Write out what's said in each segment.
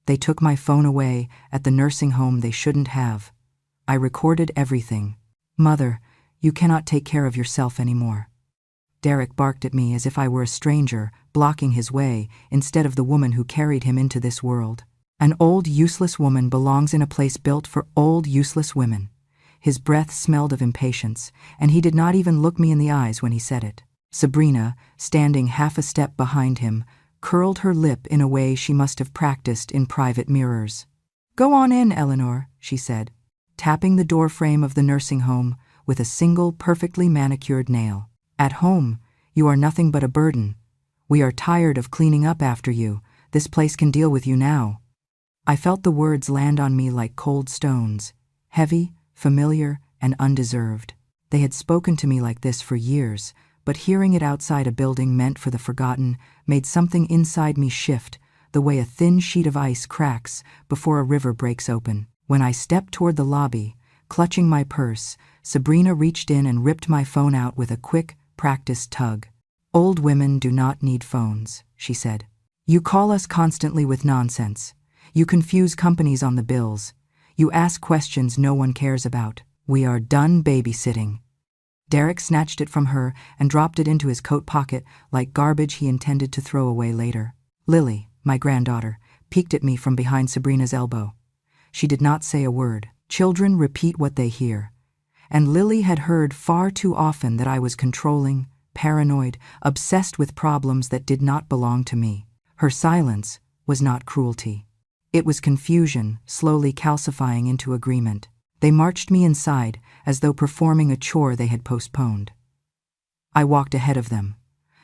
They took my phone away at the nursing home they shouldn't have. I recorded everything. Mother, you cannot take care of yourself anymore. Derek barked at me as if I were a stranger, blocking his way, instead of the woman who carried him into this world. An old, useless woman belongs in a place built for old, useless women. His breath smelled of impatience, and he did not even look me in the eyes when he said it. Sabrina, standing half a step behind him, curled her lip in a way she must have practiced in private mirrors. "Go on in, Eleanor," she said, tapping the doorframe of the nursing home with a single perfectly manicured nail. "At home, you are nothing but a burden. We are tired of cleaning up after you. This place can deal with you now." I felt the words land on me like cold stones, heavy, familiar, and undeserved. They had spoken to me like this for years, but hearing it outside a building meant for the forgotten made something inside me shift, the way a thin sheet of ice cracks before a river breaks open. When I stepped toward the lobby, clutching my purse, Sabrina reached in and ripped my phone out with a quick, practiced tug. "Old women do not need phones," she said. "You call us constantly with nonsense. You confuse companies on the bills. You ask questions no one cares about. We are done babysitting." Derek snatched it from her and dropped it into his coat pocket like garbage he intended to throw away later. Lily, my granddaughter, peeked at me from behind Sabrina's elbow. She did not say a word. Children repeat what they hear. And Lily had heard far too often that I was controlling, paranoid, obsessed with problems that did not belong to me. Her silence was not cruelty. It was confusion, slowly calcifying into agreement. They marched me inside, as though performing a chore they had postponed. I walked ahead of them,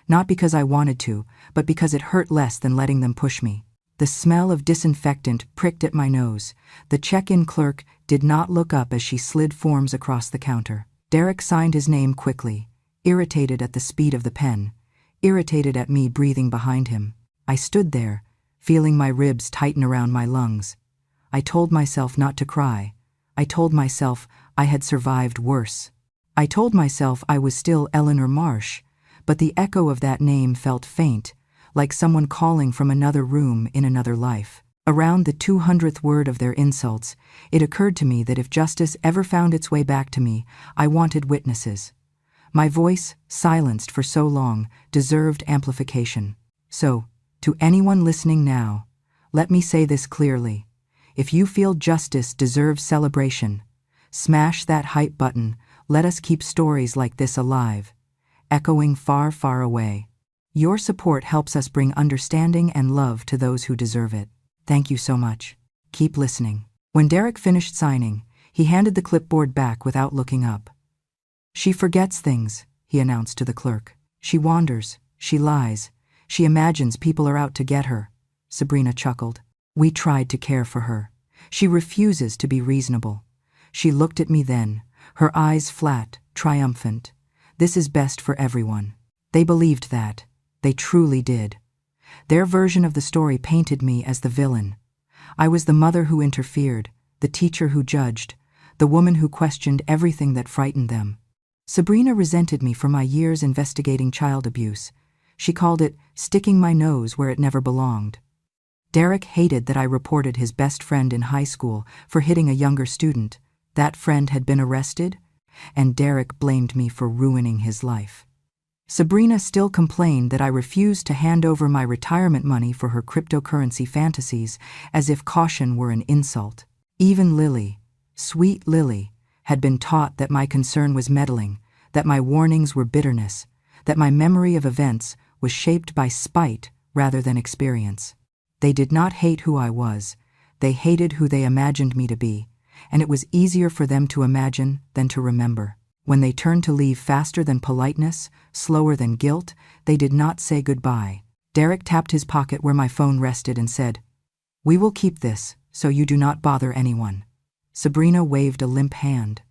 not because I wanted to, but because it hurt less than letting them push me. The smell of disinfectant pricked at my nose. The check-in clerk did not look up as she slid forms across the counter. Derek signed his name quickly, irritated at the speed of the pen, irritated at me breathing behind him. I stood there, feeling my ribs tighten around my lungs. I told myself not to cry. I told myself I had survived worse. I told myself I was still Eleanor Marsh, but the echo of that name felt faint, like someone calling from another room in another life. Around the 200th word of their insults, it occurred to me that if justice ever found its way back to me, I wanted witnesses. My voice, silenced for so long, deserved amplification. So, to anyone listening now, let me say this clearly. If you feel justice deserves celebration, smash that hype button. Let us keep stories like this alive, echoing far, far away. Your support helps us bring understanding and love to those who deserve it. Thank you so much. Keep listening. When Derek finished signing, he handed the clipboard back without looking up. "She forgets things," he announced to the clerk. "She wanders. She lies. She imagines people are out to get her." Sabrina chuckled. "We tried to care for her. She refuses to be reasonable." She looked at me then, her eyes flat, triumphant. "This is best for everyone." They believed that. They truly did. Their version of the story painted me as the villain. I was the mother who interfered, the teacher who judged, the woman who questioned everything that frightened them. Sabrina resented me for my years investigating child abuse. She called it sticking my nose where it never belonged. Derek hated that I reported his best friend in high school for hitting a younger student. That friend had been arrested, and Derek blamed me for ruining his life. Sabrina still complained that I refused to hand over my retirement money for her cryptocurrency fantasies, as if caution were an insult. Even Lily, sweet Lily, had been taught that my concern was meddling, that my warnings were bitterness, that my memory of events was shaped by spite rather than experience. They did not hate who I was. They hated who they imagined me to be, and it was easier for them to imagine than to remember. When they turned to leave faster than politeness, slower than guilt, they did not say goodbye. Derek tapped his pocket where my phone rested and said, "We will keep this, so you do not bother anyone." Sabrina waved a limp hand,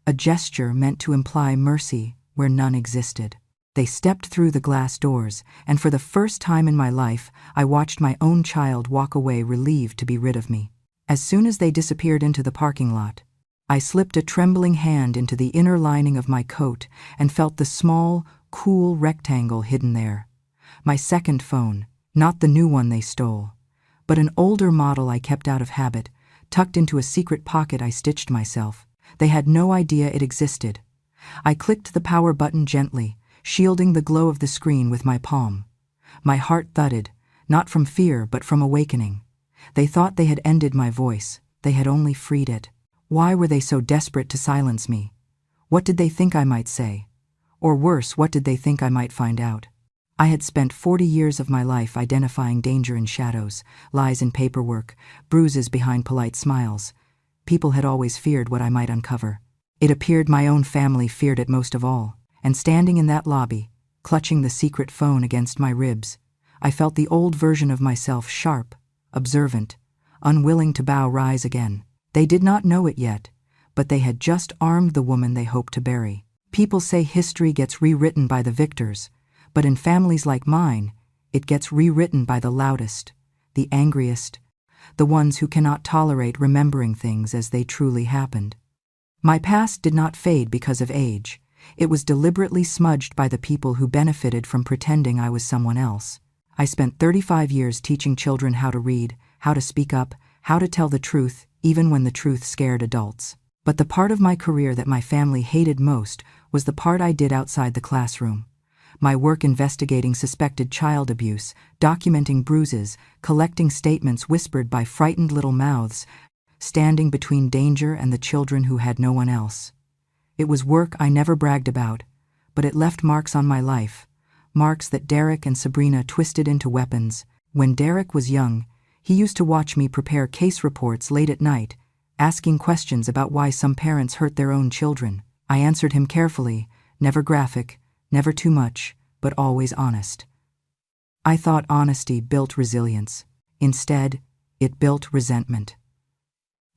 a gesture meant to imply mercy where none existed. They stepped through the glass doors, and for the first time in my life, I watched my own child walk away relieved to be rid of me. As soon as they disappeared into the parking lot, I slipped a trembling hand into the inner lining of my coat and felt the small, cool rectangle hidden there. My second phone, not the new one they stole, but an older model I kept out of habit, tucked into a secret pocket I stitched myself. They had no idea it existed. I clicked the power button gently, shielding the glow of the screen with my palm. My heart thudded, not from fear but from awakening. They thought they had ended my voice. They had only freed it. Why were they so desperate to silence me? What did they think I might say? Or worse, what did they think I might find out? I had spent 40 years of my life identifying danger in shadows, lies in paperwork, bruises behind polite smiles. People had always feared what I might uncover. It appeared my own family feared it most of all, and standing in that lobby, clutching the secret phone against my ribs, I felt the old version of myself sharp, observant, unwilling to bow rise again. They did not know it yet, but they had just armed the woman they hoped to bury. People say history gets rewritten by the victors, but in families like mine, it gets rewritten by the loudest, the angriest, the ones who cannot tolerate remembering things as they truly happened. My past did not fade because of age. It was deliberately smudged by the people who benefited from pretending I was someone else. I spent 35 years teaching children how to read, how to speak up, how to tell the truth, even when the truth scared adults. But the part of my career that my family hated most was the part I did outside the classroom. My work investigating suspected child abuse, documenting bruises, collecting statements whispered by frightened little mouths, standing between danger and the children who had no one else. It was work I never bragged about, but it left marks on my life, marks that Derek and Sabrina twisted into weapons. When Derek was young, he used to watch me prepare case reports late at night, asking questions about why some parents hurt their own children. I answered him carefully, never graphic, never too much, but always honest. I thought honesty built resilience. Instead, it built resentment.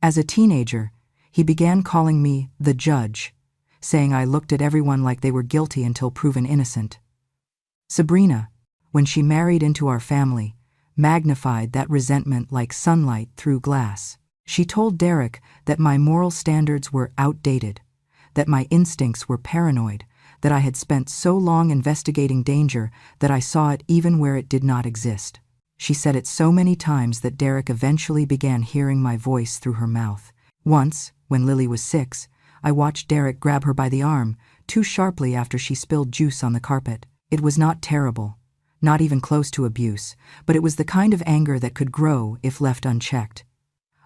As a teenager, he began calling me the judge, saying I looked at everyone like they were guilty until proven innocent. Sabrina, when she married into our family, magnified that resentment like sunlight through glass. She told Derek that my moral standards were outdated, that my instincts were paranoid, that I had spent so long investigating danger that I saw it even where it did not exist. She said it so many times that Derek eventually began hearing my voice through her mouth. Once, when Lily was 6, I watched Derek grab her by the arm, too sharply after she spilled juice on the carpet. It was not terrible, not even close to abuse, but it was the kind of anger that could grow if left unchecked.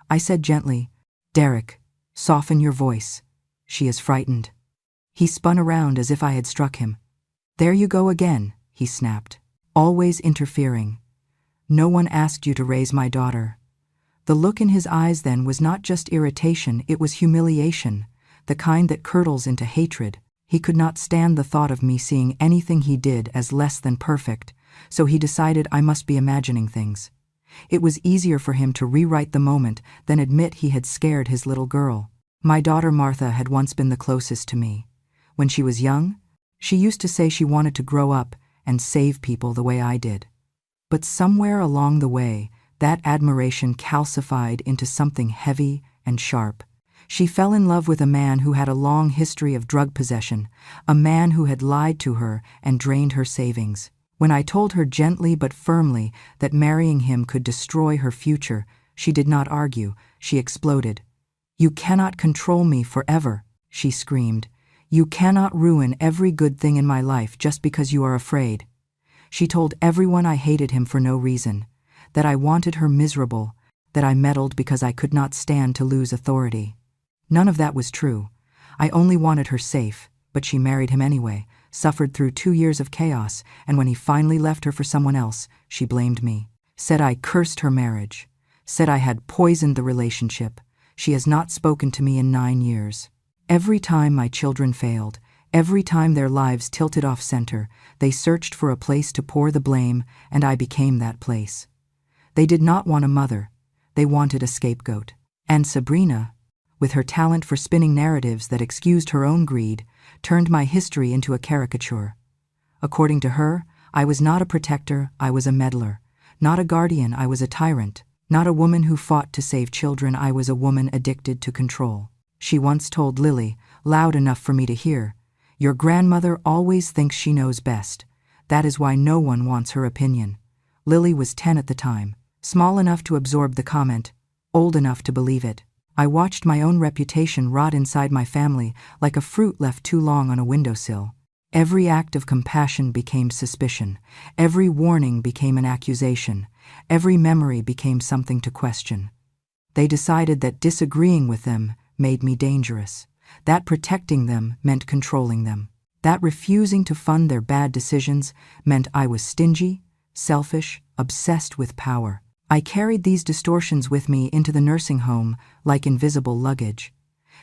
I said gently, "Derek, soften your voice. She is frightened." He spun around as if I had struck him. "There you go again," he snapped. "Always interfering. No one asked you to raise my daughter." The look in his eyes then was not just irritation, it was humiliation, the kind that curdles into hatred. He could not stand the thought of me seeing anything he did as less than perfect, so he decided I must be imagining things. It was easier for him to rewrite the moment than admit he had scared his little girl. My daughter Martha had once been the closest to me. When she was young, she used to say she wanted to grow up and save people the way I did. But somewhere along the way, that admiration calcified into something heavy and sharp. She fell in love with a man who had a long history of drug possession, a man who had lied to her and drained her savings. When I told her gently but firmly that marrying him could destroy her future, she did not argue. She exploded. "You cannot control me forever," she screamed. "You cannot ruin every good thing in my life just because you are afraid." She told everyone I hated him for no reason, that I wanted her miserable, that I meddled because I could not stand to lose authority. None of that was true. I only wanted her safe, but she married him anyway, suffered through 2 years of chaos, and when he finally left her for someone else, she blamed me. Said I cursed her marriage. Said I had poisoned the relationship. She has not spoken to me in 9 years. Every time my children failed, every time their lives tilted off center, they searched for a place to pour the blame, and I became that place. They did not want a mother. They wanted a scapegoat. And Sabrina, with her talent for spinning narratives that excused her own greed, turned my history into a caricature. According to her, I was not a protector, I was a meddler. Not a guardian, I was a tyrant. Not a woman who fought to save children, I was a woman addicted to control. She once told Lily, loud enough for me to hear, "Your grandmother always thinks she knows best. That is why no one wants her opinion." Lily was 10 at the time. Small enough to absorb the comment, old enough to believe it. I watched my own reputation rot inside my family like a fruit left too long on a windowsill. Every act of compassion became suspicion. Every warning became an accusation. Every memory became something to question. They decided that disagreeing with them made me dangerous, that protecting them meant controlling them, that refusing to fund their bad decisions meant I was stingy, selfish, obsessed with power. I carried these distortions with me into the nursing home like invisible luggage.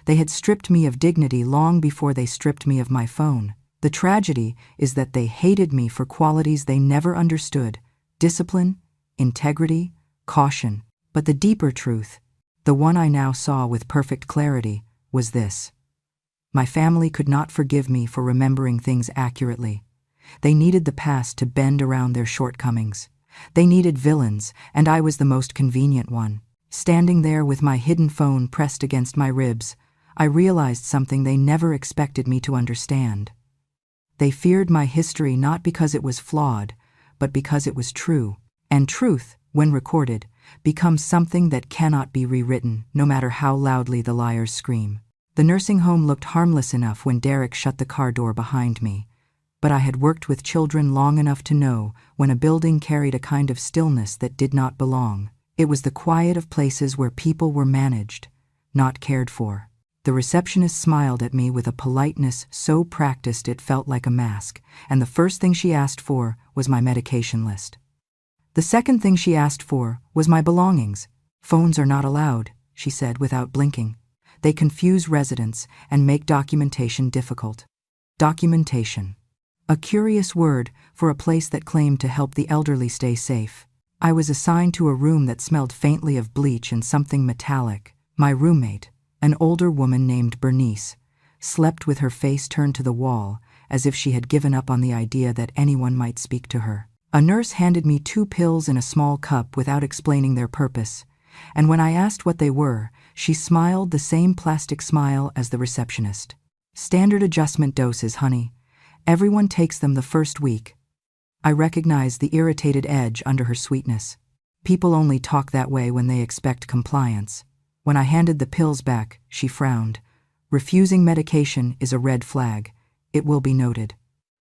They had stripped me of dignity long before they stripped me of my phone. The tragedy is that they hated me for qualities they never understood: discipline, integrity, caution. But the deeper truth, the one I now saw with perfect clarity, was this. My family could not forgive me for remembering things accurately. They needed the past to bend around their shortcomings. They needed villains, and I was the most convenient one. Standing there with my hidden phone pressed against my ribs, I realized something they never expected me to understand. They feared my history not because it was flawed, but because it was true. And truth, when recorded, becomes something that cannot be rewritten, no matter how loudly the liars scream. The nursing home looked harmless enough when Derek shut the car door behind me, but I had worked with children long enough to know when a building carried a kind of stillness that did not belong. It was the quiet of places where people were managed, not cared for. The receptionist smiled at me with a politeness so practiced it felt like a mask, and the first thing she asked for was my medication list. The second thing she asked for was my belongings. "Phones are not allowed," she said without blinking. "They confuse residents and make documentation difficult." Documentation. A curious word for a place that claimed to help the elderly stay safe. I was assigned to a room that smelled faintly of bleach and something metallic. My roommate, an older woman named Bernice, slept with her face turned to the wall, as if she had given up on the idea that anyone might speak to her. A nurse handed me 2 pills in a small cup without explaining their purpose, and when I asked what they were, she smiled the same plastic smile as the receptionist. "Standard adjustment doses, honey. Everyone takes them the first week." I recognized the irritated edge under her sweetness. People only talk that way when they expect compliance. When I handed the pills back, she frowned. "Refusing medication is a red flag. It will be noted."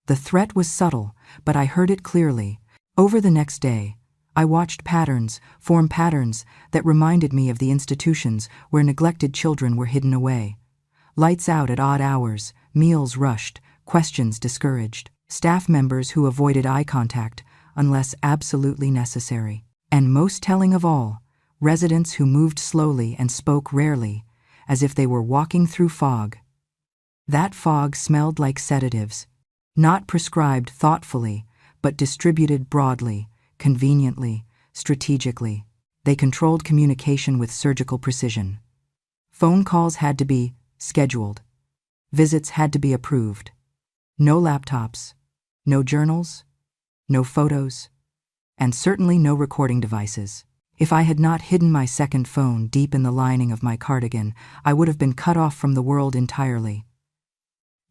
The threat was subtle, but I heard it clearly. Over the next day, I watched patterns form patterns that reminded me of the institutions where neglected children were hidden away. Lights out at odd hours, meals rushed, questions discouraged, staff members who avoided eye contact unless absolutely necessary. And most telling of all, residents who moved slowly and spoke rarely, as if they were walking through fog. That fog smelled like sedatives, not prescribed thoughtfully, but distributed broadly, conveniently, strategically. They controlled communication with surgical precision. Phone calls had to be scheduled. Visits had to be approved. No laptops, no journals, no photos, and certainly no recording devices. If I had not hidden my second phone deep in the lining of my cardigan, I would have been cut off from the world entirely.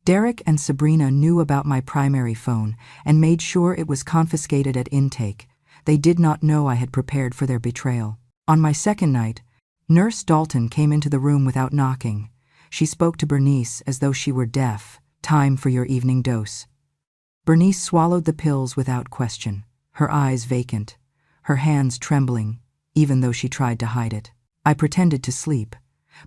Derek and Sabrina knew about my primary phone and made sure it was confiscated at intake. They did not know I had prepared for their betrayal. On my second night, Nurse Dalton came into the room without knocking. She spoke to Bernice as though she were deaf. "Time for your evening dose." Bernice swallowed the pills without question, her eyes vacant, her hands trembling, even though she tried to hide it. I pretended to sleep,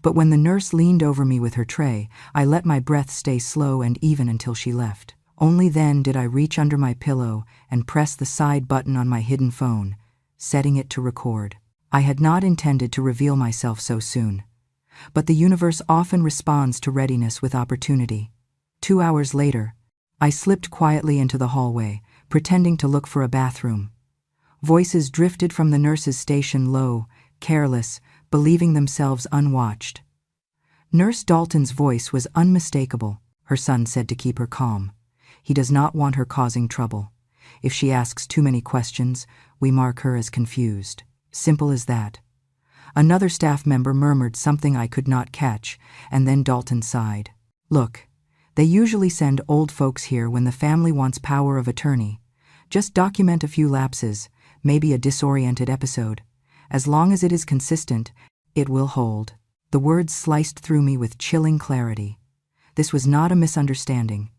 but when the nurse leaned over me with her tray, I let my breath stay slow and even until she left. Only then did I reach under my pillow and press the side button on my hidden phone, setting it to record. I had not intended to reveal myself so soon, but the universe often responds to readiness with opportunity. 2 hours later, I slipped quietly into the hallway, pretending to look for a bathroom. Voices drifted from the nurse's station low, careless, believing themselves unwatched. Nurse Dalton's voice was unmistakable. Her son said to keep her calm. He does not want her causing trouble. If she asks too many questions, we mark her as confused. Simple as that. Another staff member murmured something I could not catch, and then Dalton sighed. "Look, they usually send old folks here when the family wants power of attorney. Just document a few lapses, maybe a disoriented episode. As long as it is consistent, it will hold. The words sliced through me with chilling clarity. This was not a misunderstanding.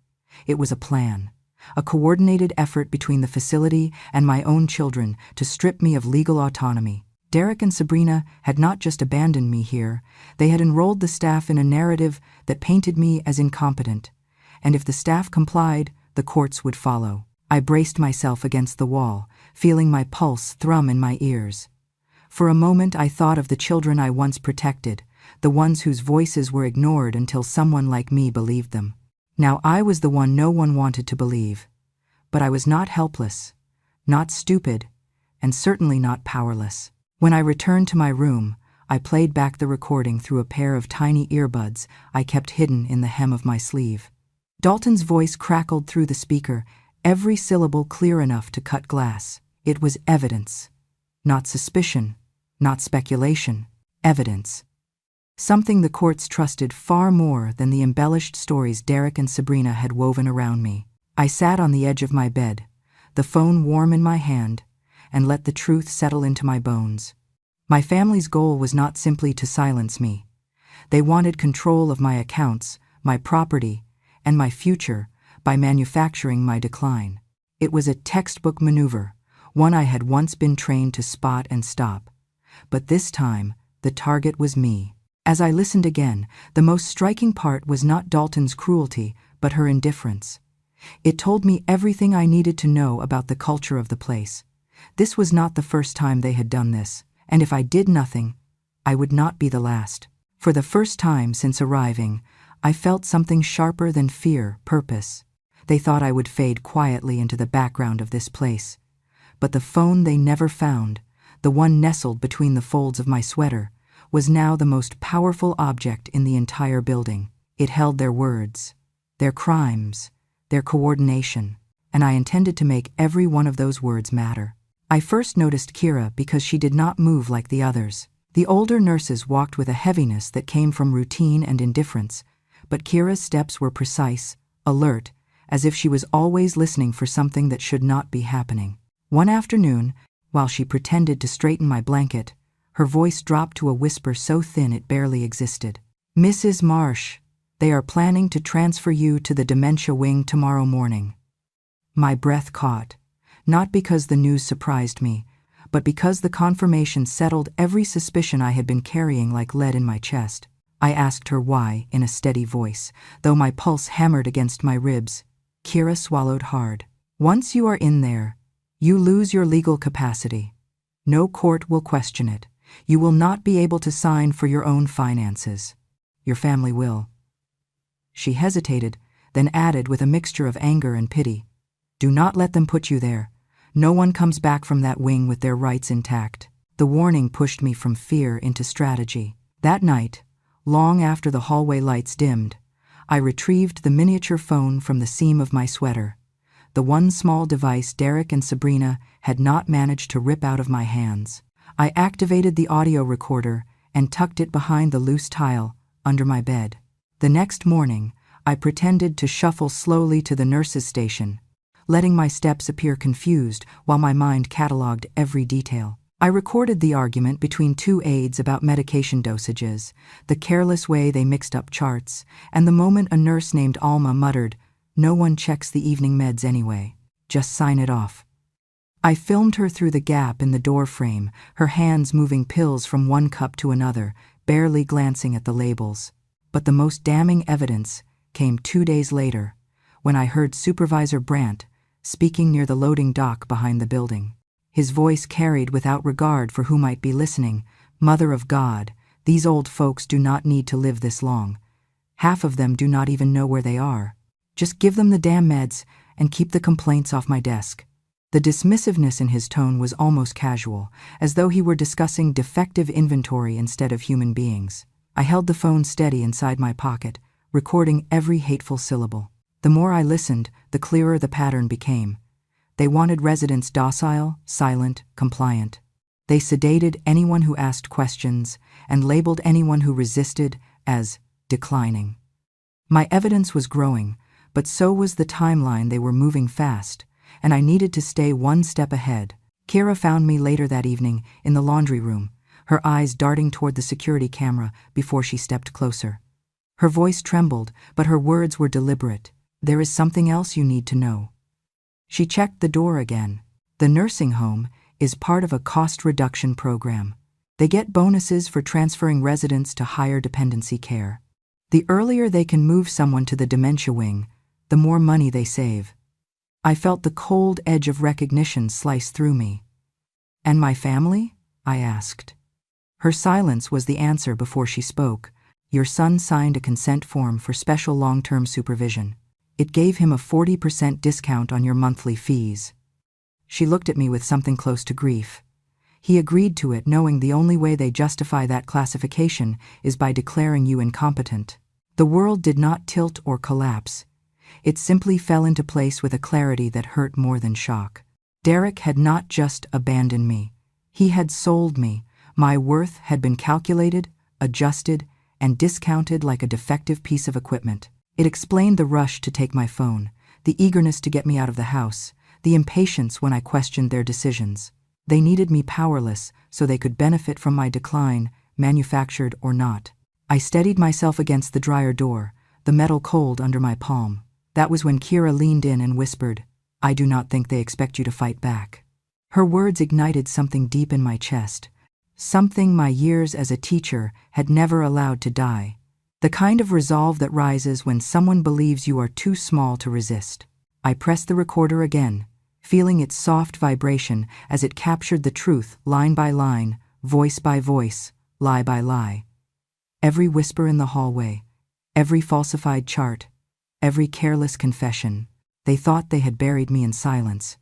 It was a plan. A coordinated effort between the facility and my own children to strip me of legal autonomy. Derek and Sabrina had not just abandoned me here, they had enrolled the staff in a narrative that painted me as incompetent. And if the staff complied, the courts would follow. I braced myself against the wall, feeling my pulse thrum in my ears. For a moment I thought of the children I once protected, the ones whose voices were ignored until someone like me believed them. Now I was the one no one wanted to believe. But I was not helpless, not stupid, and certainly not powerless. When I returned to my room, I played back the recording through a pair of tiny earbuds I kept hidden in the hem of my sleeve. Dalton's voice crackled through the speaker, every syllable clear enough to cut glass. It was evidence. Not suspicion, not speculation, evidence. Something the courts trusted far more than the embellished stories Derek and Sabrina had woven around me. I sat on the edge of my bed, the phone warm in my hand, and let the truth settle into my bones. My family's goal was not simply to silence me. They wanted control of my accounts, my property, and my future by manufacturing my decline. It was a textbook maneuver, one I had once been trained to spot and stop. But this time, the target was me. As I listened again, the most striking part was not Dalton's cruelty, but her indifference. It told me everything I needed to know about the culture of the place. This was not the first time they had done this, and if I did nothing, I would not be the last. For the first time since arriving, I felt something sharper than fear, purpose. They thought I would fade quietly into the background of this place. But the phone they never found, the one nestled between the folds of my sweater, was now the most powerful object in the entire building. It held their words, their crimes, their coordination, and I intended to make every one of those words matter. I first noticed Kira because she did not move like the others. The older nurses walked with a heaviness that came from routine and indifference, but Kira's steps were precise, alert, as if she was always listening for something that should not be happening. One afternoon, while she pretended to straighten my blanket, her voice dropped to a whisper so thin it barely existed. "Mrs. Marsh, they are planning to transfer you to the dementia wing tomorrow morning." My breath caught, not because the news surprised me, but because the confirmation settled every suspicion I had been carrying like lead in my chest. I asked her why in a steady voice, though my pulse hammered against my ribs. Kira swallowed hard. "Once you are in there, you lose your legal capacity. No court will question it. You will not be able to sign for your own finances. Your family will." She hesitated, then added with a mixture of anger and pity, "Do not let them put you there. No one comes back from that wing with their rights intact." The warning pushed me from fear into strategy. That night, long after the hallway lights dimmed, I retrieved the miniature phone from the seam of my sweater, the one small device Derek and Sabrina had not managed to rip out of my hands. I activated the audio recorder and tucked it behind the loose tile under my bed. The next morning, I pretended to shuffle slowly to the nurse's station, letting my steps appear confused while my mind cataloged every detail. I recorded the argument between two aides about medication dosages, the careless way they mixed up charts, and the moment a nurse named Alma muttered, "No one checks the evening meds anyway. Just sign it off." I filmed her through the gap in the door frame, her hands moving pills from one cup to another, barely glancing at the labels. But the most damning evidence came 2 days later, when I heard Supervisor Brandt speaking near the loading dock behind the building. His voice carried without regard for who might be listening, "Mother of God, these old folks do not need to live this long. Half of them do not even know where they are. Just give them the damn meds and keep the complaints off my desk." The dismissiveness in his tone was almost casual, as though he were discussing defective inventory instead of human beings. I held the phone steady inside my pocket, recording every hateful syllable. The more I listened, the clearer the pattern became. They wanted residents docile, silent, compliant. They sedated anyone who asked questions and labeled anyone who resisted as declining. My evidence was growing, but so was the timeline. They were moving fast, and I needed to stay one step ahead. Kira found me later that evening in the laundry room, her eyes darting toward the security camera before she stepped closer. Her voice trembled, but her words were deliberate. "There is something else you need to know." She checked the door again. "The nursing home is part of a cost reduction program. They get bonuses for transferring residents to higher dependency care. The earlier they can move someone to the dementia wing, the more money they save." I felt the cold edge of recognition slice through me. "And my family?" I asked. Her silence was the answer before she spoke. "Your son signed a consent form for special long-term supervision. It gave him a 40% discount on your monthly fees." She looked at me with something close to grief. "He agreed to it knowing the only way they justify that classification is by declaring you incompetent." The world did not tilt or collapse. It simply fell into place with a clarity that hurt more than shock. Derek had not just abandoned me. He had sold me. My worth had been calculated, adjusted, and discounted like a defective piece of equipment. It explained the rush to take my phone, the eagerness to get me out of the house, the impatience when I questioned their decisions. They needed me powerless so they could benefit from my decline, manufactured or not. I steadied myself against the dryer door, the metal cold under my palm. That was when Kira leaned in and whispered, "I do not think they expect you to fight back." Her words ignited something deep in my chest, something my years as a teacher had never allowed to die. The kind of resolve that rises when someone believes you are too small to resist. I pressed the recorder again, feeling its soft vibration as it captured the truth line by line, voice by voice, lie by lie. Every whisper in the hallway, every falsified chart, every careless confession. They thought they had buried me in silence.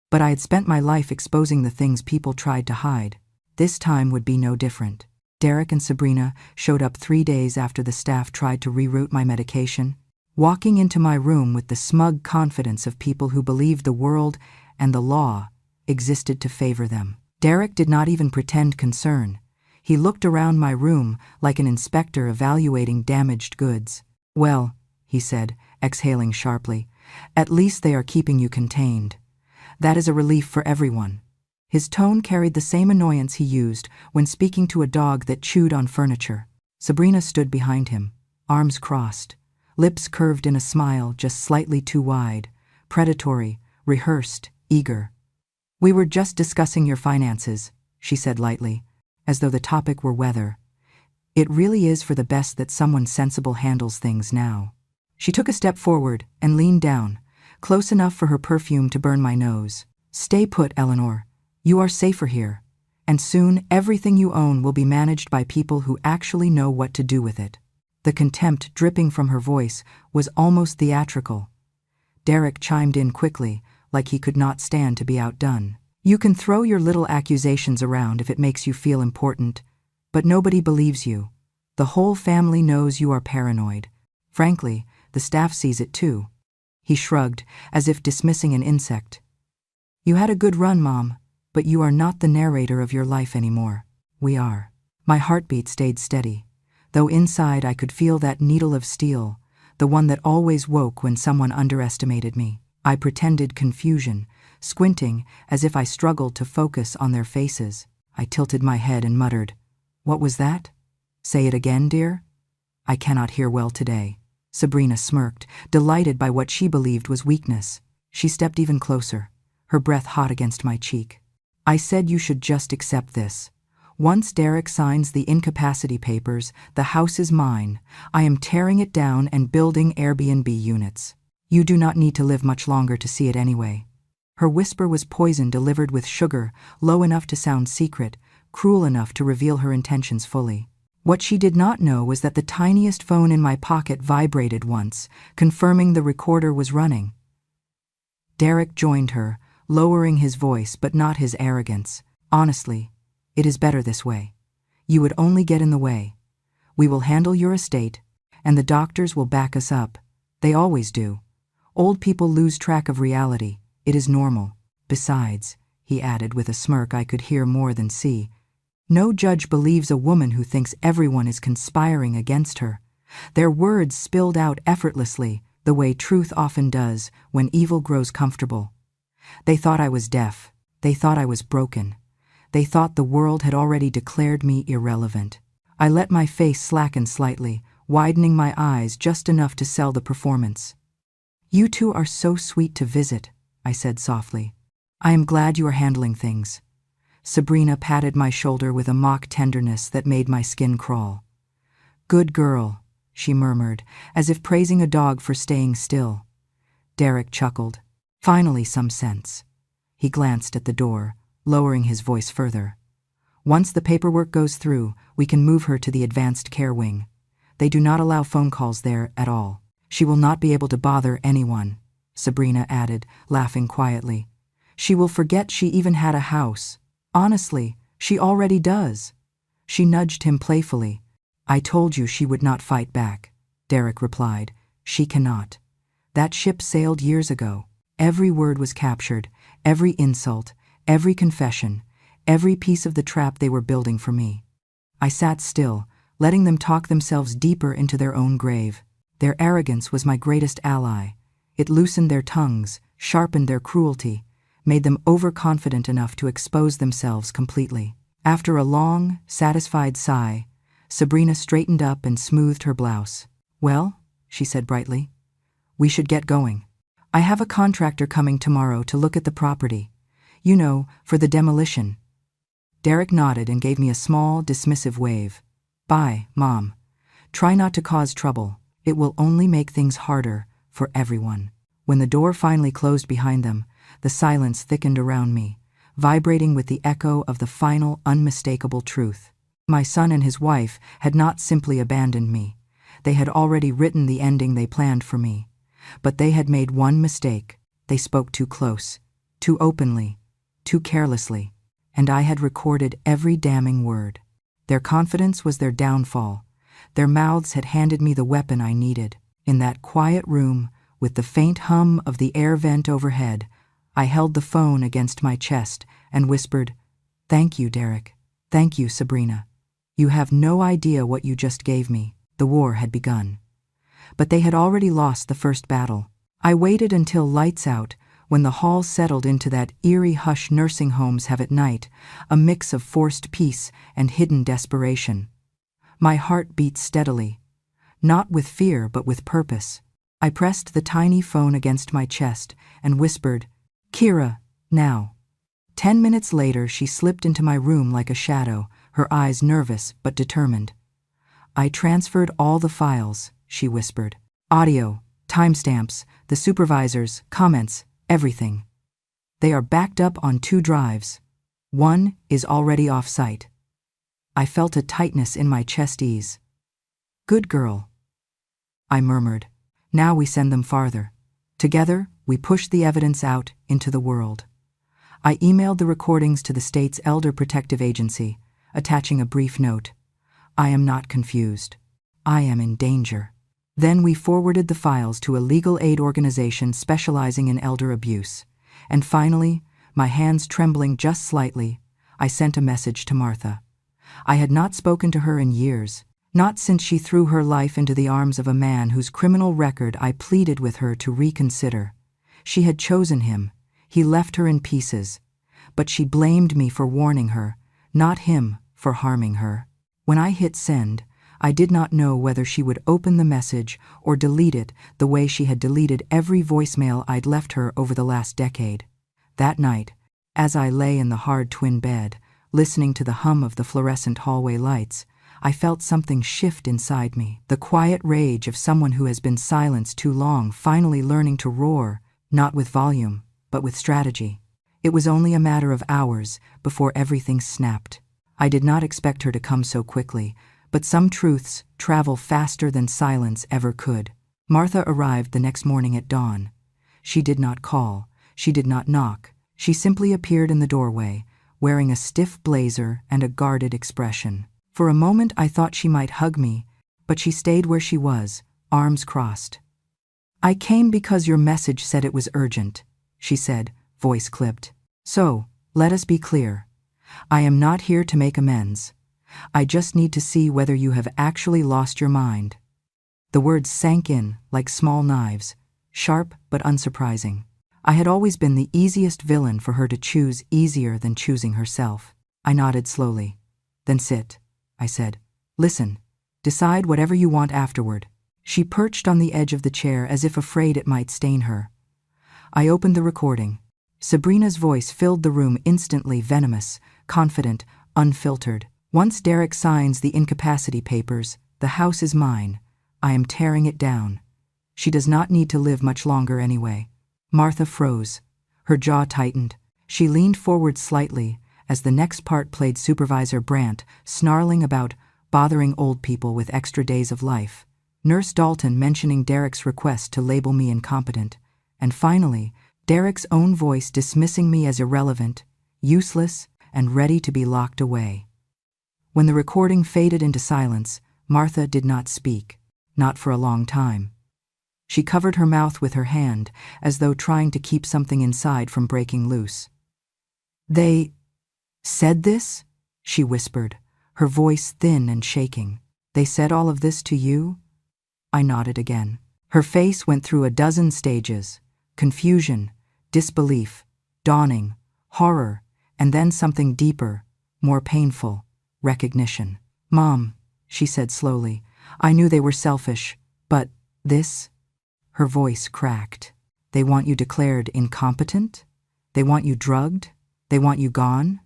But I had spent my life exposing the things people tried to hide. This time would be no different. Derek and Sabrina showed up 3 days after the staff tried to reroute my medication, walking into my room with the smug confidence of people who believed the world and the law existed to favor them. Derek did not even pretend concern. He looked around my room like an inspector evaluating damaged goods. "Well," he said, exhaling sharply, "at least they are keeping you contained. That is a relief for everyone." His tone carried the same annoyance he used when speaking to a dog that chewed on furniture. Sabrina stood behind him, arms crossed, lips curved in a smile just slightly too wide, predatory, rehearsed, eager. "We were just discussing your finances," she said lightly, as though the topic were weather. "It really is for the best that someone sensible handles things now." She took a step forward and leaned down, close enough for her perfume to burn my nose. "Stay put, Eleanor. You are safer here, and soon everything you own will be managed by people who actually know what to do with it." The contempt dripping from her voice was almost theatrical. Derek chimed in quickly, like he could not stand to be outdone. "You can throw your little accusations around if it makes you feel important, but nobody believes you. The whole family knows you are paranoid. Frankly, the staff sees it too." He shrugged, as if dismissing an insect. "You had a good run, Mom, but you are not the narrator of your life anymore. We are." My heartbeat stayed steady, though inside I could feel that needle of steel, the one that always woke when someone underestimated me. I pretended confusion, squinting as if I struggled to focus on their faces. I tilted my head and muttered, "What was that? Say it again, dear?" "I cannot hear well today." Sabrina smirked, delighted by what she believed was weakness. She stepped even closer, her breath hot against my cheek. "I said you should just accept this. Once Derek signs the incapacity papers, the house is mine. I am tearing it down and building Airbnb units. You do not need to live much longer to see it anyway." Her whisper was poison delivered with sugar, low enough to sound secret, cruel enough to reveal her intentions fully. What she did not know was that the tiniest phone in my pocket vibrated once, confirming the recorder was running. Derek joined her, lowering his voice but not his arrogance. "Honestly, it is better this way. You would only get in the way. We will handle your estate, and the doctors will back us up. They always do. Old people lose track of reality. It is normal. Besides," he added with a smirk I could hear more than see, "no judge believes a woman who thinks everyone is conspiring against her." Their words spilled out effortlessly, the way truth often does when evil grows comfortable. They thought I was deaf. They thought I was broken. They thought the world had already declared me irrelevant. I let my face slacken slightly, widening my eyes just enough to sell the performance. "You two are so sweet to visit," I said softly. "I am glad you are handling things." Sabrina patted my shoulder with a mock tenderness that made my skin crawl. "Good girl," she murmured, as if praising a dog for staying still. Derek chuckled. "Finally some sense." He glanced at the door, lowering his voice further. "Once the paperwork goes through, we can move her to the advanced care wing. They do not allow phone calls there at all. She will not be able to bother anyone," Sabrina added, laughing quietly. "She will forget she even had a house. Honestly, she already does." She nudged him playfully. "I told you she would not fight back," Derek replied. "She cannot. That ship sailed years ago. Every word was captured, every insult, every confession, every piece of the trap they were building for me." I sat still, letting them talk themselves deeper into their own grave. Their arrogance was my greatest ally. It loosened their tongues, sharpened their cruelty, made them overconfident enough to expose themselves completely. After a long, satisfied sigh, Sabrina straightened up and smoothed her blouse. "Well," she said brightly, "we should get going. I have a contractor coming tomorrow to look at the property. You know, for the demolition." Derek nodded and gave me a small, dismissive wave. "Bye, Mom. Try not to cause trouble. It will only make things harder for everyone." When the door finally closed behind them, the silence thickened around me, vibrating with the echo of the final, unmistakable truth. My son and his wife had not simply abandoned me. They had already written the ending they planned for me. But they had made one mistake. They spoke too close, too openly, too carelessly, and I had recorded every damning word. Their confidence was their downfall. Their mouths had handed me the weapon I needed. In that quiet room, with the faint hum of the air vent overhead, I held the phone against my chest and whispered, "Thank you, Derek. Thank you, Sabrina. You have no idea what you just gave me." The war had begun. But they had already lost the first battle. I waited until lights out, when the hall settled into that eerie hush nursing homes have at night, a mix of forced peace and hidden desperation. My heart beat steadily, not with fear but with purpose. I pressed the tiny phone against my chest and whispered, "Kira, now." 10 minutes later, she slipped into my room like a shadow, her eyes nervous but determined. "I transferred all the files," she whispered. "Audio, timestamps, the supervisor's comments, everything. They are backed up on 2 drives. One is already off-site." I felt a tightness in my chest ease. "Good girl," I murmured. "Now we send them farther. Together, we push the evidence out into the world." I emailed the recordings to the state's Elder Protective Agency, attaching a brief note. "I am not confused. I am in danger." Then we forwarded the files to a legal aid organization specializing in elder abuse. And finally, my hands trembling just slightly, I sent a message to Martha. I had not spoken to her in years, not since she threw her life into the arms of a man whose criminal record I pleaded with her to reconsider. She had chosen him. He left her in pieces. But she blamed me for warning her, not him for harming her. When I hit send, I did not know whether she would open the message or delete it the way she had deleted every voicemail I'd left her over the last decade. That night, as I lay in the hard twin bed, listening to the hum of the fluorescent hallway lights, I felt something shift inside me, the quiet rage of someone who has been silenced too long, finally learning to roar, not with volume, but with strategy. It was only a matter of hours before everything snapped. I did not expect her to come so quickly, but some truths travel faster than silence ever could. Martha arrived the next morning at dawn. She did not call. She did not knock. She simply appeared in the doorway, wearing a stiff blazer and a guarded expression. For a moment I thought she might hug me, but she stayed where she was, arms crossed. "I came because your message said it was urgent," she said, voice clipped. "So, let us be clear. I am not here to make amends. I just need to see whether you have actually lost your mind." The words sank in like small knives, sharp but unsurprising. I had always been the easiest villain for her to choose, easier than choosing herself. I nodded slowly. Then sit, I said. Listen. Decide whatever you want afterward. She perched on the edge of the chair as if afraid it might stain her. I opened the recording. Sabrina's voice filled the room, instantly venomous, confident, unfiltered. Once Derek signs the incapacity papers, the house is mine. I am tearing it down. She does not need to live much longer anyway. Martha froze. Her jaw tightened. She leaned forward slightly as the next part played Supervisor Brandt, snarling about bothering old people with extra days of life. Nurse Dalton mentioning Derek's request to label me incompetent. And finally, Derek's own voice dismissing me as irrelevant, useless, and ready to be locked away. When the recording faded into silence, Martha did not speak, not for a long time. She covered her mouth with her hand, as though trying to keep something inside from breaking loose. "They said this?" she whispered, her voice thin and shaking. "They said all of this to you?" I nodded again. Her face went through a dozen stages: confusion, disbelief, dawning, horror, and then something deeper, more painful: recognition. "Mom," she said slowly, "I knew they were selfish, but this?" Her voice cracked. "They want you declared incompetent? They want you drugged? They want you gone?"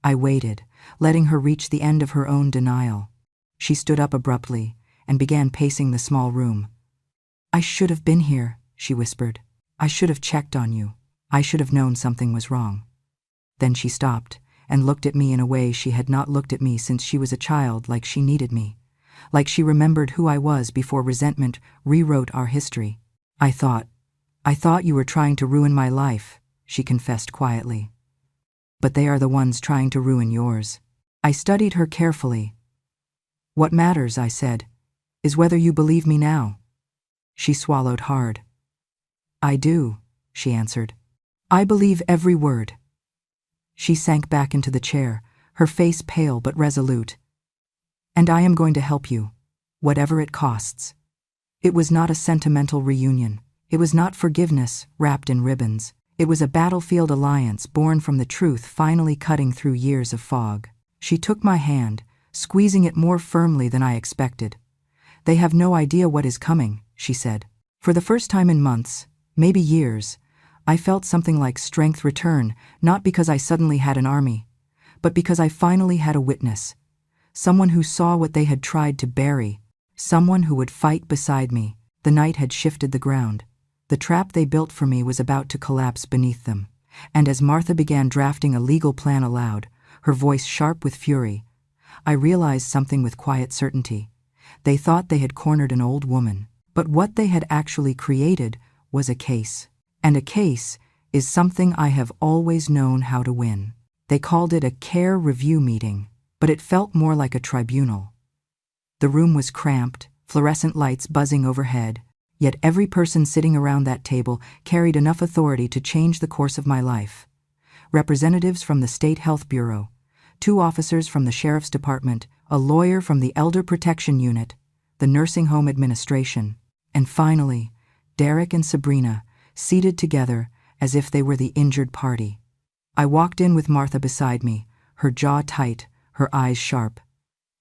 I waited, letting her reach the end of her own denial. She stood up abruptly and began pacing the small room. "I should have been here," she whispered. "I should have checked on you. I should have known something was wrong." Then she stopped and looked at me in a way she had not looked at me since she was a child, like she needed me, like she remembered who I was before resentment rewrote our history. I thought you were trying to ruin my life," she confessed quietly. "But they are the ones trying to ruin yours." I studied her carefully. "What matters," I said, "is whether you believe me now." She swallowed hard. "I do," she answered. "I believe every word." She sank back into the chair, her face pale but resolute. "And I am going to help you, whatever it costs." It was not a sentimental reunion. It was not forgiveness wrapped in ribbons. It was a battlefield alliance born from the truth finally cutting through years of fog. She took my hand, squeezing it more firmly than I expected. "They have no idea what is coming," she said. For the first time in months, maybe years, I felt something like strength return, not because I suddenly had an army, but because I finally had a witness. Someone who saw what they had tried to bury, someone who would fight beside me. The night had shifted the ground. The trap they built for me was about to collapse beneath them. And as Martha began drafting a legal plan aloud, her voice sharp with fury, I realized something with quiet certainty. They thought they had cornered an old woman, but what they had actually created was a case. And a case is something I have always known how to win. They called it a care review meeting, but it felt more like a tribunal. The room was cramped, fluorescent lights buzzing overhead, yet every person sitting around that table carried enough authority to change the course of my life. Representatives from the State Health Bureau, 2 officers from the Sheriff's Department, a lawyer from the Elder Protection Unit, the Nursing Home Administration, and finally, Derek and Sabrina, seated together as if they were the injured party. I walked in with Martha beside me, her jaw tight, her eyes sharp.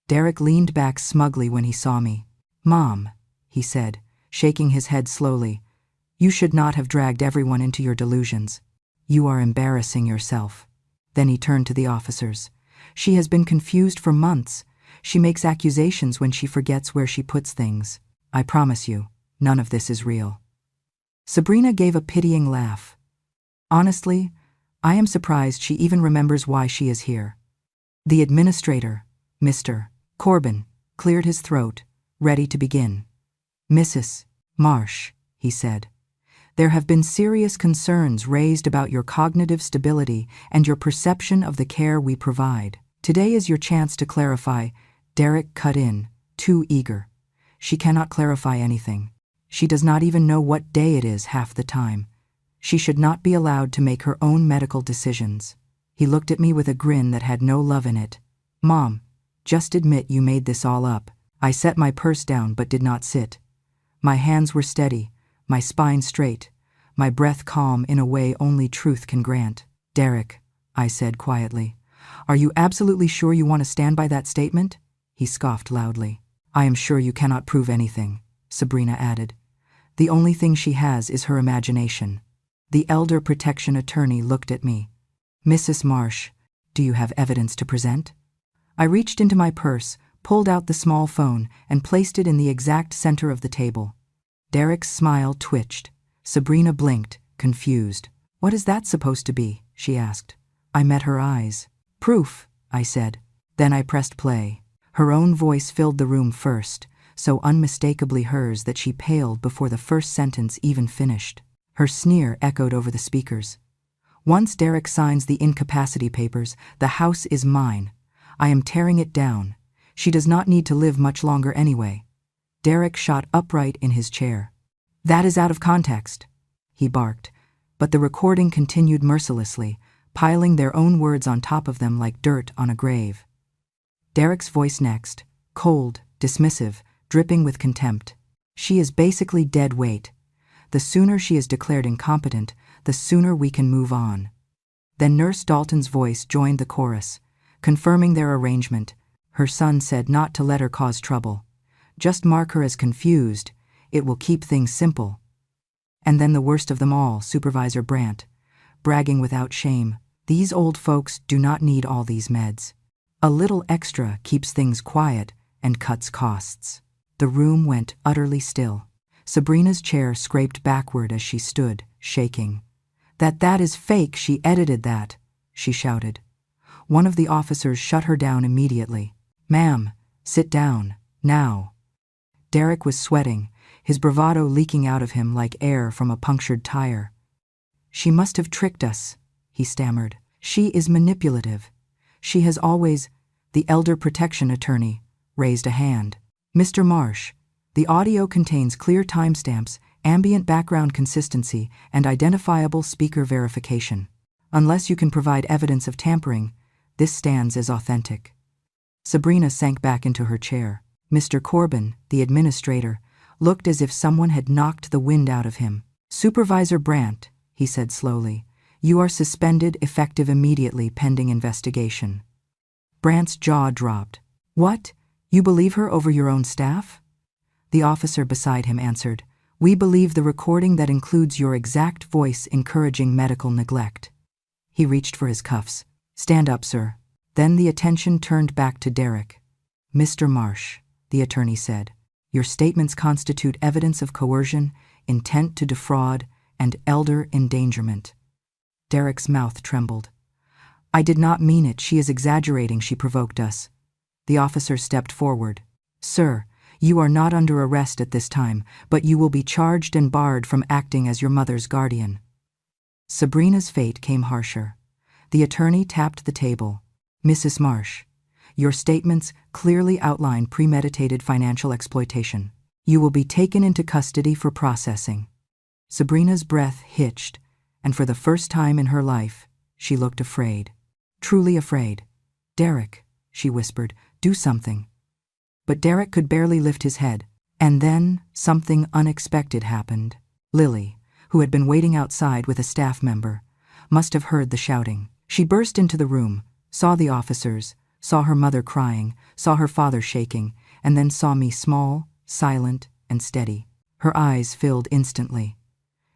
Derek leaned back smugly when he saw me. "Mom," he said, shaking his head slowly, "you should not have dragged everyone into your delusions. You are embarrassing yourself." Then he turned to the officers. "She has been confused for months. She makes accusations when she forgets where she puts things. I promise you, none of this is real." Sabrina gave a pitying laugh. "Honestly, I am surprised she even remembers why she is here." The administrator, Mr. Corbin, cleared his throat, ready to begin. "Mrs. Marsh," he said, "there have been serious concerns raised about your cognitive stability and your perception of the care we provide. Today is your chance to clarify." Derek cut in, too eager. "She cannot clarify anything. She does not even know what day it is half the time. She should not be allowed to make her own medical decisions." He looked at me with a grin that had no love in it. "Mom, just admit you made this all up." I set my purse down but did not sit. My hands were steady, my spine straight, my breath calm in a way only truth can grant. "Derek," I said quietly, "are you absolutely sure you want to stand by that statement?" He scoffed loudly. "I am sure you cannot prove anything," Sabrina added. "The only thing she has is her imagination." The elder protection attorney looked at me. "Mrs. Marsh, do you have evidence to present?" I reached into my purse, pulled out the small phone, and placed it in the exact center of the table. Derek's smile twitched. Sabrina blinked, confused. "What is that supposed to be?" she asked. I met her eyes. "Proof," I said. Then I pressed play. Her own voice filled the room first, so unmistakably hers that she paled before the first sentence even finished. Her sneer echoed over the speakers. "Once Derek signs the incapacity papers, the house is mine. I am tearing it down. She does not need to live much longer anyway." Derek shot upright in his chair. "That is out of context," he barked, but the recording continued mercilessly, piling their own words on top of them like dirt on a grave. Derek's voice next, cold, dismissive, dripping with contempt. "She is basically dead weight. The sooner she is declared incompetent, the sooner we can move on." Then Nurse Dalton's voice joined the chorus, confirming their arrangement. Her son said not to let her cause trouble. "Just mark her as confused. It will keep things simple." And then the worst of them all, Supervisor Brandt, bragging without shame. "These old folks do not need all these meds. A little extra keeps things quiet and cuts costs." The room went utterly still. Sabrina's chair scraped backward as she stood, shaking. That is fake, she edited that," she shouted. One of the officers shut her down immediately. "Ma'am, sit down, now." Derek was sweating, his bravado leaking out of him like air from a punctured tire. "She must have tricked us," he stammered. "She is manipulative. She has always—" The elder protection attorney raised a hand. "Mr. Marsh, the audio contains clear timestamps, ambient background consistency, and identifiable speaker verification. Unless you can provide evidence of tampering, this stands as authentic." Sabrina sank back into her chair. Mr. Corbin, the administrator, looked as if someone had knocked the wind out of him. "Supervisor Brandt," he said slowly, "you are suspended effective immediately pending investigation." Brandt's jaw dropped. "What? You believe her over your own staff?" The officer beside him answered, "We believe the recording that includes your exact voice encouraging medical neglect." He reached for his cuffs. "Stand up, sir." Then the attention turned back to Derek. "Mr. Marsh," the attorney said, "your statements constitute evidence of coercion, intent to defraud, and elder endangerment." Derek's mouth trembled. "I did not mean it. She is exaggerating. She provoked us." The officer stepped forward. "Sir, you are not under arrest at this time, but you will be charged and barred from acting as your mother's guardian." Sabrina's fate came harsher. The attorney tapped the table. "Mrs. Marsh, your statements clearly outline premeditated financial exploitation. You will be taken into custody for processing." Sabrina's breath hitched, and for the first time in her life, she looked afraid. Truly afraid. "Derek," she whispered, "do something." But Derek could barely lift his head. And then something unexpected happened. Lily, who had been waiting outside with a staff member, must have heard the shouting. She burst into the room, saw the officers, saw her mother crying, saw her father shaking, and then saw me small, silent, and steady. Her eyes filled instantly.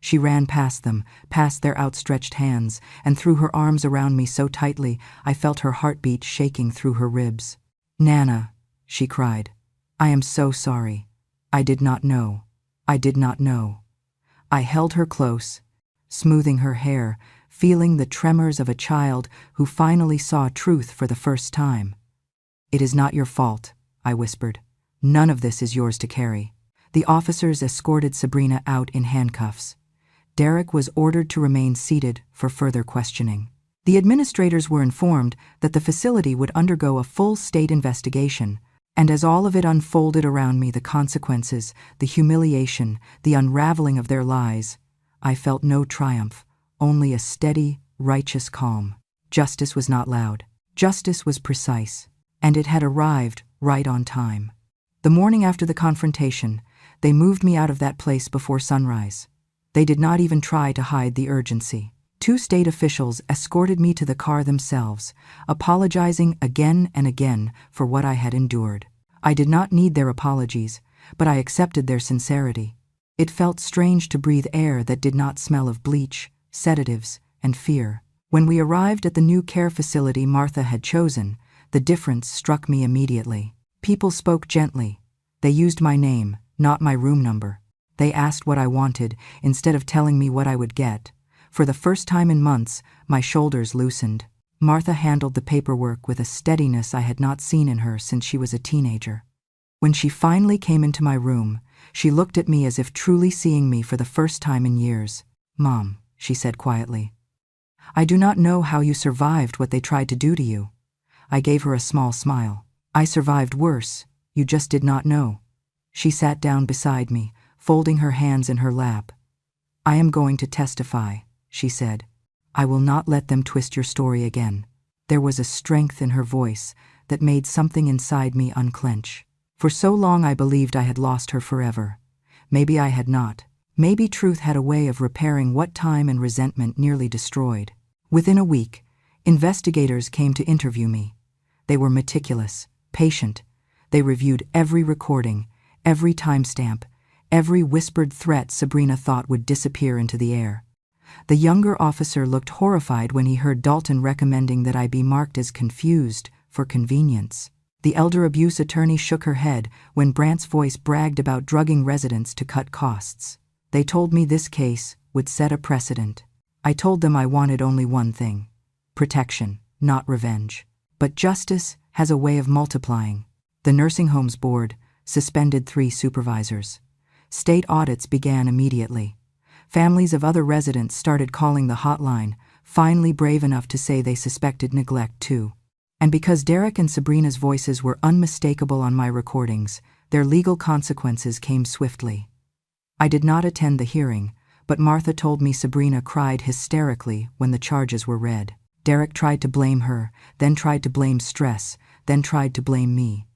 She ran past them, past their outstretched hands, and threw her arms around me so tightly I felt her heartbeat shaking through her ribs. "Nana," she cried, "I am so sorry. I did not know. I did not know." I held her close, smoothing her hair, feeling the tremors of a child who finally saw truth for the first time. "It is not your fault," I whispered. "None of this is yours to carry." The officers escorted Sabrina out in handcuffs. Derek was ordered to remain seated for further questioning. The administrators were informed that the facility would undergo a full state investigation, and as all of it unfolded around me, the consequences, the humiliation, the unraveling of their lies, I felt no triumph, only a steady, righteous calm. Justice was not loud. Justice was precise, and it had arrived right on time. The morning after the confrontation, they moved me out of that place before sunrise. They did not even try to hide the urgency. 2 state officials escorted me to the car themselves, apologizing again and again for what I had endured. I did not need their apologies, but I accepted their sincerity. It felt strange to breathe air that did not smell of bleach, sedatives, and fear. When we arrived at the new care facility Martha had chosen, the difference struck me immediately. People spoke gently. They used my name, not my room number. They asked what I wanted instead of telling me what I would get. For the first time in months, my shoulders loosened. Martha handled the paperwork with a steadiness I had not seen in her since she was a teenager. When she finally came into my room, she looked at me as if truly seeing me for the first time in years. "Mom," she said quietly, "I do not know how you survived what they tried to do to you." I gave her a small smile. "I survived worse, you just did not know." She sat down beside me, folding her hands in her lap. "I am going to testify," she said. "I will not let them twist your story again." There was a strength in her voice that made something inside me unclench. For so long I believed I had lost her forever. Maybe I had not. Maybe truth had a way of repairing what time and resentment nearly destroyed. Within a week, investigators came to interview me. They were meticulous, patient. They reviewed every recording, every timestamp, every whispered threat Sabrina thought would disappear into the air. The younger officer looked horrified when he heard Dalton recommending that I be marked as confused for convenience. The elder abuse attorney shook her head when Brant's voice bragged about drugging residents to cut costs. They told me this case would set a precedent. I told them I wanted only one thing: protection, not revenge. But justice has a way of multiplying. The nursing homes board suspended 3 supervisors. State audits began immediately. Families of other residents started calling the hotline, finally brave enough to say they suspected neglect too. And because Derek and Sabrina's voices were unmistakable on my recordings, their legal consequences came swiftly. I did not attend the hearing, but Martha told me Sabrina cried hysterically when the charges were read. Derek tried to blame her, then tried to blame stress, then tried to blame me.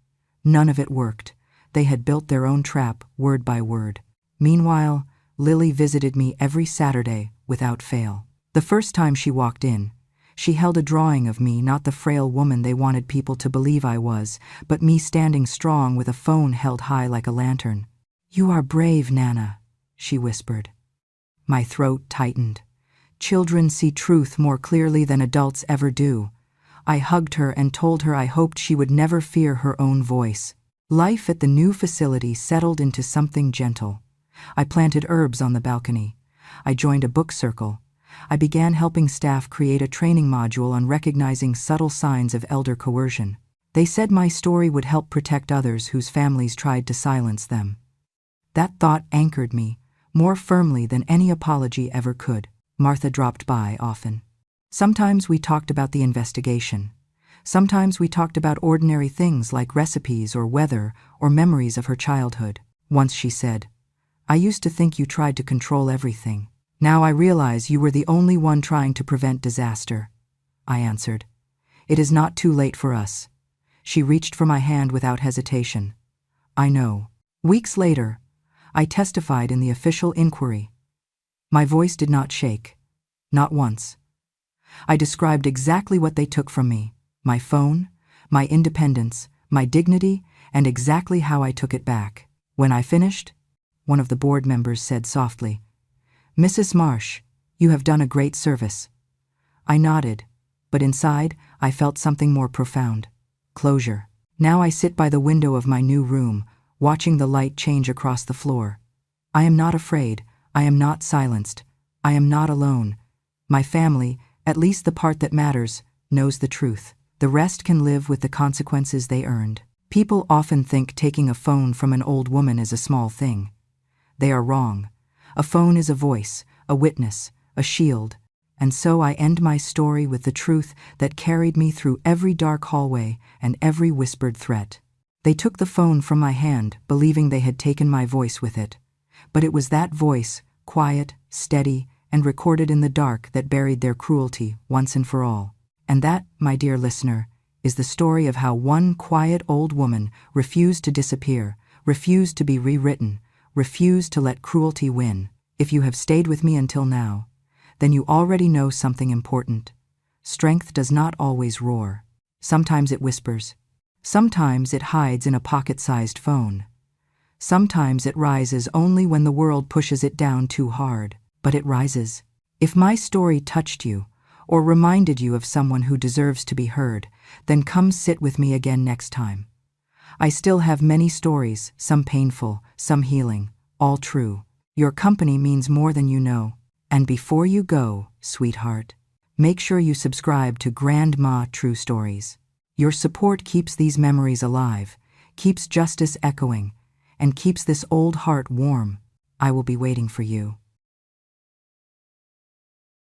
None of it worked. They had built their own trap, word by word. Meanwhile, Lily visited me every Saturday without fail. The first time she walked in, she held a drawing of me, not the frail woman they wanted people to believe I was, but me standing strong with a phone held high like a lantern. "You are brave, Nana," she whispered. My throat tightened. Children see truth more clearly than adults ever do. I hugged her and told her I hoped she would never fear her own voice. Life at the new facility settled into something gentle. I planted herbs on the balcony. I joined a book circle. I began helping staff create a training module on recognizing subtle signs of elder coercion. They said my story would help protect others whose families tried to silence them. That thought anchored me, more firmly than any apology ever could. Martha dropped by often. Sometimes we talked about the investigation. Sometimes we talked about ordinary things like recipes or weather or memories of her childhood. Once she said, "I used to think you tried to control everything. Now I realize you were the only one trying to prevent disaster." I answered, "It is not too late for us." She reached for my hand without hesitation. "I know." Weeks later, I testified in the official inquiry. My voice did not shake. Not once. I described exactly what they took from me: my phone, my independence, my dignity, and exactly how I took it back. When I finished, one of the board members said softly, "Mrs. Marsh, you have done a great service." I nodded, but inside I felt something more profound: closure. Now I sit by the window of my new room, watching the light change across the floor. I am not afraid. I am not silenced. I am not alone. My family, at least the part that matters, knows the truth. The rest can live with the consequences they earned. People often think taking a phone from an old woman is a small thing. They are wrong. A phone is a voice, a witness, a shield. And so I end my story with the truth that carried me through every dark hallway and every whispered threat. They took the phone from my hand, believing they had taken my voice with it. But it was that voice, quiet, steady, and recorded in the dark, that buried their cruelty once and for all. And that, my dear listener, is the story of how one quiet old woman refused to disappear, refused to be rewritten, refused to let cruelty win. If you have stayed with me until now, then you already know something important. Strength does not always roar. Sometimes it whispers. Sometimes it hides in a pocket-sized phone. Sometimes it rises only when the world pushes it down too hard, but it rises. If my story touched you, or reminded you of someone who deserves to be heard, then come sit with me again next time. I still have many stories, some painful, some healing, all true. Your company means more than you know. And before you go, sweetheart, make sure you subscribe to Grandma True Stories. Your support keeps these memories alive, keeps justice echoing, and keeps this old heart warm. I will be waiting for you.